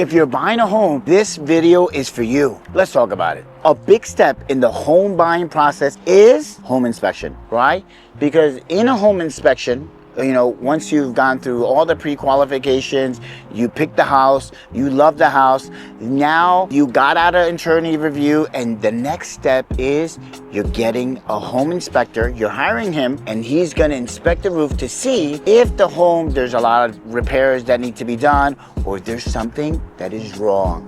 If you're buying a home, this video is for you. Let's talk about it. A big step in the home buying process is home inspection, right? Because in a home inspection, once you've gone through all the pre-qualifications, you pick the house, you love the house, now you got out an attorney review, and the next step is you're getting a home inspector. You're hiring him, and he's going to inspect the roof to see if the home, there's a lot of repairs that need to be done, or there's something that is wrong,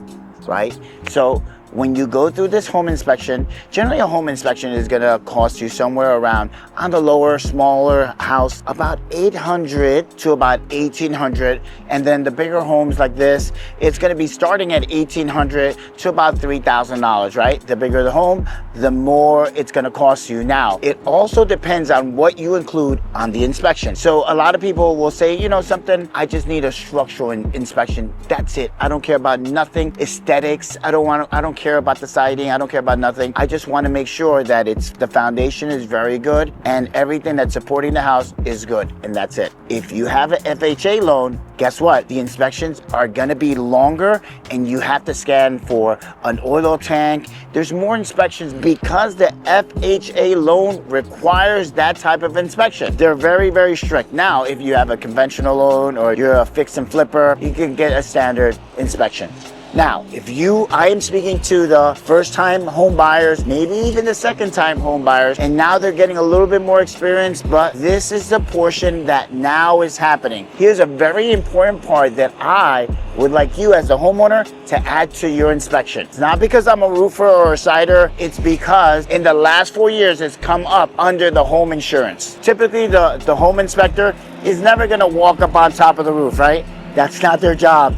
right? So when you go through this home inspection, generally a home inspection is gonna cost you somewhere around, on the lower, smaller house, about $800 to about $1,800. And then the bigger homes like this, it's gonna be starting at $1,800 to about $3,000, right? The bigger the home, the more it's gonna cost you. Now, it also depends on what you include on the inspection. So a lot of people will say, something, I just need a structural inspection. That's it. I don't care about nothing, aesthetics. I don't care about the siding. I don't care about nothing. I just want to make sure that the foundation is very good and everything that's supporting the house is good, and that's it. If you have an FHA loan, guess what? The inspections are going to be longer, and you have to scan for an oil tank. There's more inspections because the FHA loan requires that type of inspection. They're very, very strict. Now, if you have a conventional loan or you're a fix and flipper, you can get a standard inspection. Now, I am speaking to the first-time home buyers, maybe even the second-time home buyers, and now they're getting a little bit more experience, but this is the portion that now is happening. Here's a very important part that I would like you as a homeowner to add to your inspection. It's not because I'm a roofer or a sider, it's because in the last 4 years it's come up under the home insurance. Typically, the home inspector is never gonna walk up on top of the roof, right? That's not their job.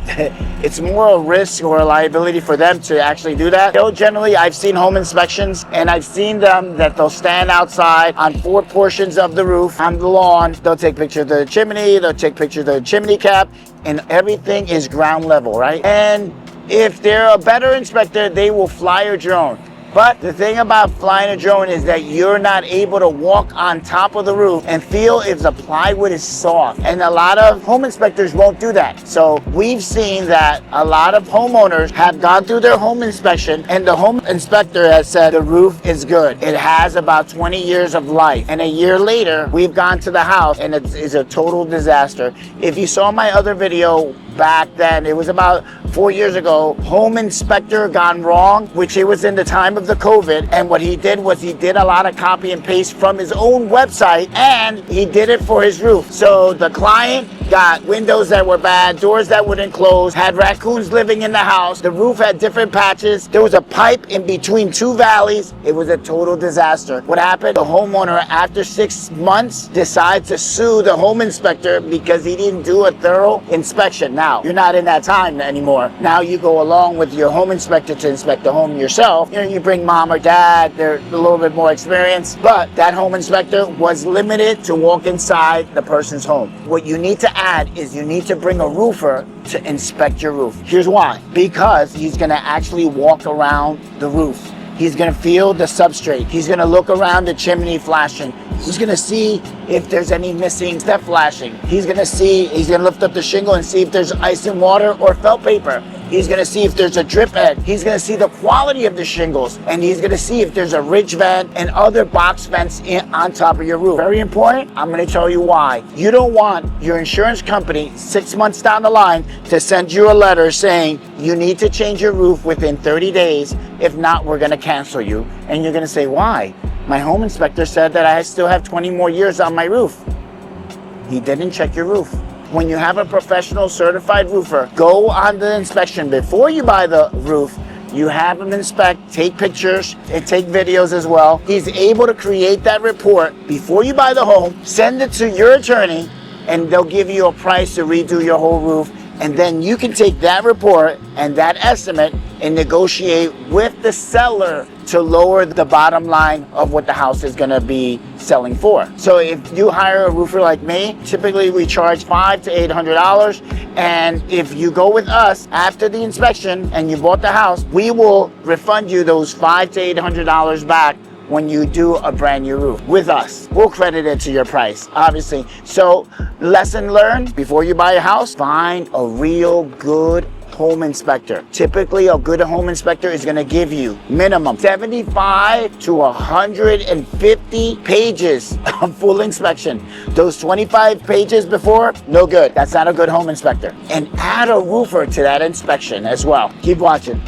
It's more a risk or a liability for them to actually do that. Generally, I've seen home inspections, and I've seen them that they'll stand outside on 4 portions of the roof on the lawn. They'll take pictures of the chimney, they'll take pictures of the chimney cap, and everything is ground level, right? And if they're a better inspector, they will fly a drone. But the thing about flying a drone is that you're not able to walk on top of the roof and feel if the plywood is soft. And a lot of home inspectors won't do that. So we've seen that a lot of homeowners have gone through their home inspection, and the home inspector has said the roof is good. It has about 20 years of life. And a year later, we've gone to the house, and it is a total disaster. If you saw my other video back then, it was about 4 years ago, home inspector gone wrong, which it was in the time of the COVID, and what he did was he did a lot of copy and paste from his own website, and he did it for his roof. So the client got windows that were bad, doors that wouldn't close, had raccoons living in the house, the roof had different patches, there was a pipe in between 2 valleys. It was a total disaster. What happened? The homeowner, after 6 months, decided to sue the home inspector because he didn't do a thorough inspection. Now, you're not in that time anymore. Now you go along with your home inspector to inspect the home yourself. You bring mom or dad, they're a little bit more experienced, but that home inspector was limited to walk inside the person's home. What you need to add is you need to bring a roofer to inspect your roof. Here's why. Because he's gonna actually walk around the roof. He's gonna feel the substrate. He's gonna look around the chimney flashing. He's gonna see if there's any missing step flashing. He's gonna lift up the shingle and see if there's ice and water or felt paper. He's gonna see if there's a drip head. He's gonna see the quality of the shingles, and he's gonna see if there's a ridge vent and other box vents on top of your roof. Very important. I'm gonna tell you why. You don't want your insurance company 6 months down the line to send you a letter saying you need to change your roof within 30 days. If not, we're gonna cancel you. And you're gonna say, why? My home inspector said that I still have 20 more years on my roof. He didn't check your roof. When you have a professional certified roofer, go on the inspection before you buy the roof. You have him inspect, take pictures, and take videos as well. He's able to create that report before you buy the home, send it to your attorney, and they'll give you a price to redo your whole roof. And then you can take that report and that estimate and negotiate with the seller to lower the bottom line of what the house is going to be selling for. So if you hire a roofer like me, typically we charge $500 to $800. And if you go with us after the inspection and you bought the house, we will refund you those $500 to $800 back when you do a brand new roof with us. We'll credit it to your price, obviously. So lesson learned, before you buy a house, find a real good home inspector. Typically, a good home inspector is going to give you minimum 75 to 150 pages of full inspection. Those 25 pages before, no good. That's not a good home inspector. And add a roofer to that inspection as well. Keep watching.